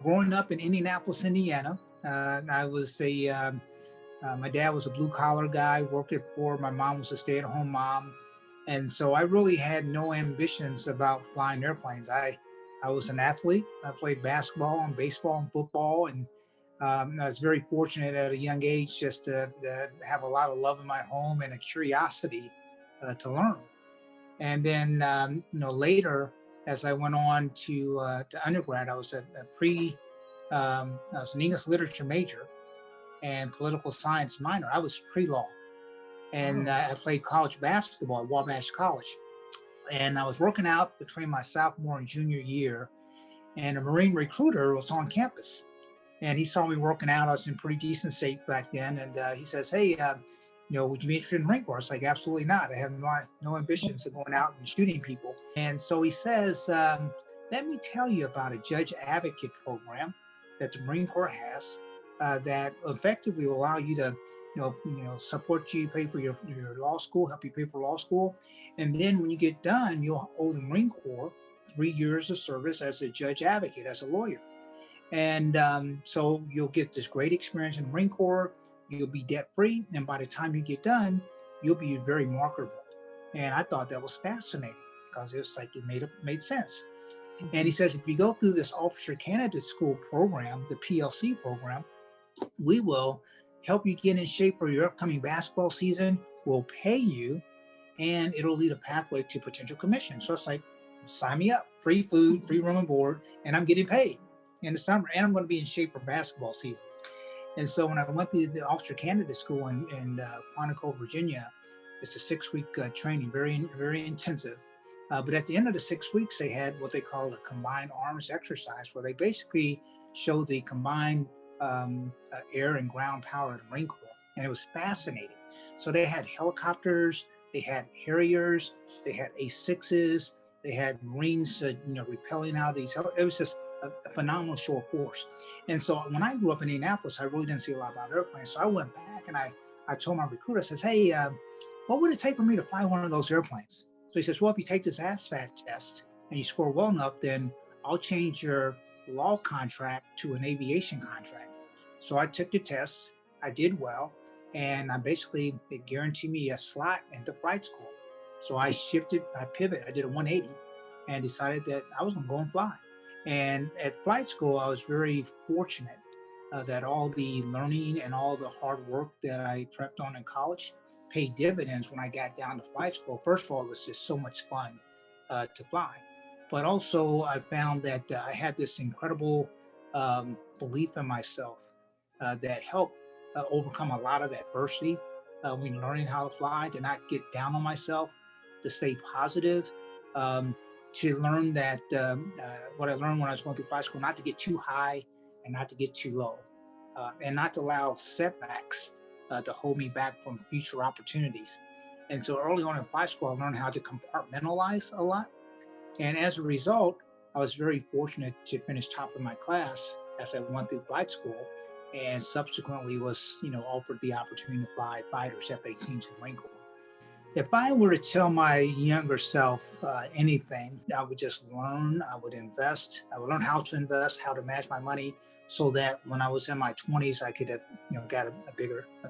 growing up in Indianapolis, Indiana, I was my dad was a blue collar guy, worked at Ford. My mom was a stay at home mom. And so I really had no ambitions about flying airplanes. I was an athlete. I played basketball and baseball and football. And I was very fortunate at a young age just to have a lot of love in my home and a curiosity to learn. And then, later, as I went on to undergrad, I was I was an English literature major and political science minor. I was pre-law, and I played college basketball at Wabash College. And I was working out between my sophomore and junior year, and a Marine recruiter was on campus. And he saw me working out. I was in pretty decent shape back then. And he says, "Hey, would you be interested in the Marine Corps?" I was like, "Absolutely not. I have no ambitions of going out and shooting people." And so he says, "Let me tell you about a judge advocate program that the Marine Corps has that effectively will allow you to, support you, pay for your law school, help you pay for law school. And then when you get done, you'll owe the Marine Corps 3 years of service as a judge advocate, as a lawyer. And so you'll get this great experience in the Marine Corps. You'll be debt free. And by the time you get done, you'll be very marketable." And I thought that was fascinating because it was like it made sense. And he says, if you go through this officer candidate school program, the PLC program, we will help you get in shape for your upcoming basketball season. We'll pay you, and it'll lead a pathway to potential commission. So it's like, sign me up, free food, free room and board, and I'm getting paid in the summer, and I'm going to be in shape for basketball season. And so when I went to the officer candidate school in Quantico, Virginia, it's a 6-week training, very, very intensive. But at the end of the 6 weeks, they had what they call a combined arms exercise, where they basically showed the combined air and ground power of the Marine Corps. And it was fascinating. So they had helicopters, they had Harriers, they had A6s, they had Marines, repelling out of these. It was just a phenomenal show of force. And so when I grew up in Indianapolis, I really didn't see a lot about airplanes. So I went back and I told my recruiter, I says, "Hey, what would it take for me to fly one of those airplanes?" So he says, "Well, if you take this ASVAB test and you score well enough, then I'll change your law contract to an aviation contract." So I took the test, I did well, and it guaranteed me a slot into flight school. So I pivoted, I did a 180 and decided that I was gonna go and fly. And at flight school, I was very fortunate that all the learning and all the hard work that I prepped on in college paid dividends when I got down to flight school. First of all, it was just so much fun to fly. But also I found that I had this incredible belief in myself that helped overcome a lot of adversity when learning how to fly, to not get down on myself, to stay positive, to learn that what I learned when I was going through flight school, not to get too high and not to get too low, and not to allow setbacks to hold me back from future opportunities. And so early on in flight school, I learned how to compartmentalize a lot. And as a result, I was very fortunate to finish top of my class as I went through flight school, and subsequently was, offered the opportunity to fly fighters, F-18s in the Marine Corps. If I were to tell my younger self anything, I would just learn, I would invest, I would learn how to invest, how to manage my money, so that when I was in my 20s, I could have, got a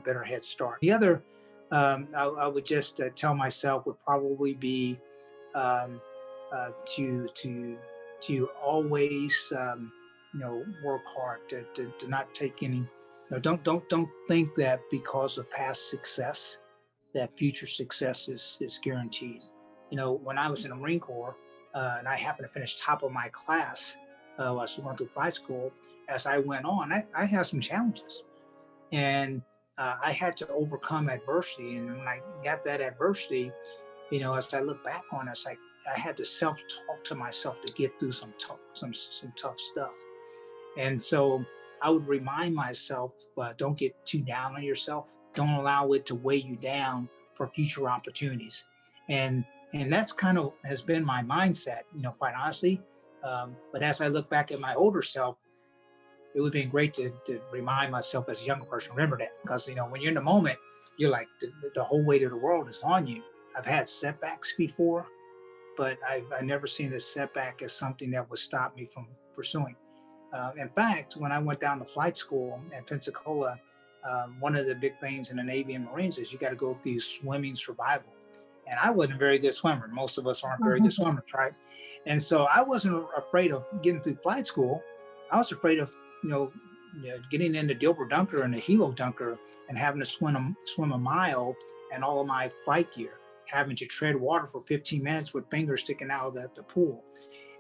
better head start. The other, I would just tell myself would probably be to always, work hard, to not take any, don't think that because of past success, that future success is guaranteed. When I was in the Marine Corps and I happened to finish top of my class while I was going through flight school, as I went on, I had some challenges, and I had to overcome adversity. And when I got that adversity, as I look back on it, it's like I had to self-talk to myself to get through some tough stuff. And so I would remind myself, don't get too down on yourself. Don't allow it to weigh you down for future opportunities. And that's kind of has been my mindset, quite honestly. But as I look back at my older self, it would have been great to remind myself as a younger person, remember that. Because, when you're in the moment, you're like, the whole weight of the world is on you. I've had setbacks before, but I've never seen this setback as something that would stop me from pursuing. In fact, when I went down to flight school at Pensacola, one of the big things in the Navy and Marines is you got to go through swimming survival. And I wasn't a very good swimmer. Most of us aren't very good swimmers, right? And so I wasn't afraid of getting through flight school. I was afraid of, you know, getting into Dilbert Dunker and the Helo Dunker and having to swim a mile and all of my flight gear, having to tread water for 15 minutes with fingers sticking out of the pool.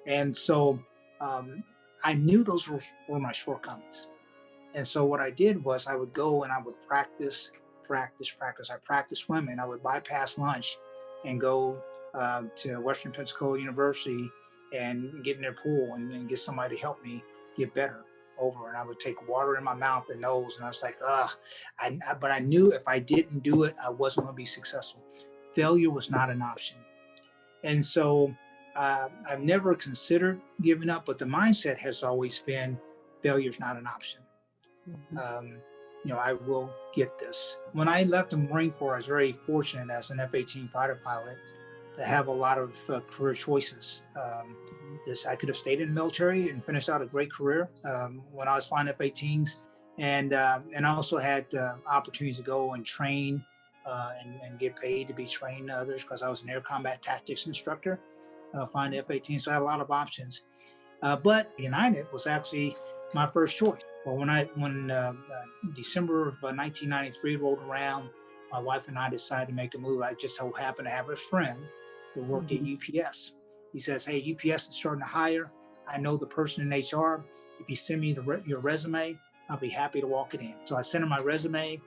And so I knew those were my shortcomings. And so what I did was I would go and I would practice. I practiced swimming. I would bypass lunch and go to Western Pensacola University and get in their pool and get somebody to help me get better over. And I would take water in my mouth and nose, and I was like, ugh. But I knew if I didn't do it, I wasn't going to be successful. Failure was not an option. And so I've never considered giving up, but the mindset has always been failure is not an option. I will get this. When I left the Marine Corps, I was very fortunate as an F-18 fighter pilot to have a lot of career choices. I could have stayed in the military and finished out a great career when I was flying F-18s, and I also had opportunities to go and train and get paid to be training others because I was an air combat tactics instructor flying the F-18. So I had a lot of options. But United was actually my first choice. Well, when December of 1993 rolled around, my wife and I decided to make a move. I just so happened to have a friend who worked at UPS. He says, "Hey, UPS is starting to hire. I know the person in HR. If you send me your resume, I'll be happy to walk it in." So I sent him my resume,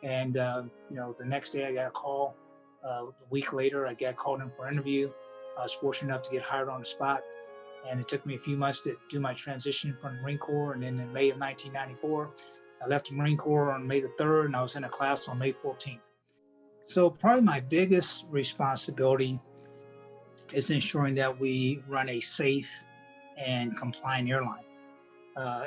and the next day I got a call. A week later, I got called in for an interview. I was fortunate enough to get hired on the spot. And it took me a few months to do my transition from the Marine Corps. And then in May of 1994, I left the Marine Corps on May the 3rd, and I was in a class on May 14th. So probably my biggest responsibility is ensuring that we run a safe and compliant airline.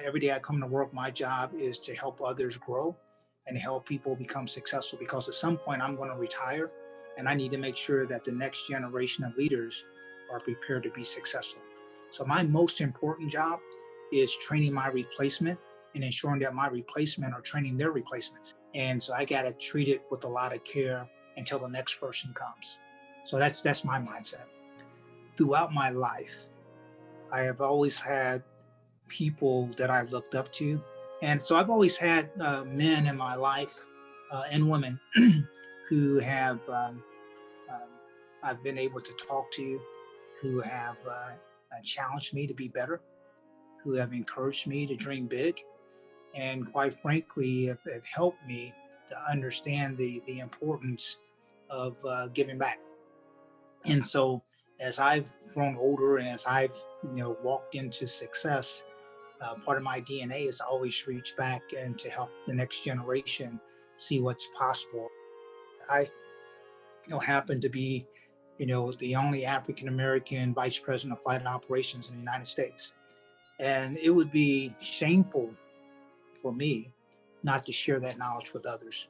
Every day I come to work, my job is to help others grow and help people become successful, because at some point I'm going to retire, and I need to make sure that the next generation of leaders are prepared to be successful. So my most important job is training my replacement and ensuring that my replacement are training their replacements. And so I got to treat it with a lot of care until the next person comes. So that's my mindset. Throughout my life, I have always had people that I've looked up to. And so I've always had men in my life and women who have I've been able to talk to, who have challenged me to be better, who have encouraged me to dream big, and quite frankly have helped me to understand the importance of giving back. And so as I've grown older and as I've walked into success, part of my DNA is to always reach back and to help the next generation see what's possible. I happen to be the only African American vice president of flight operations in the United States. And it would be shameful for me not to share that knowledge with others.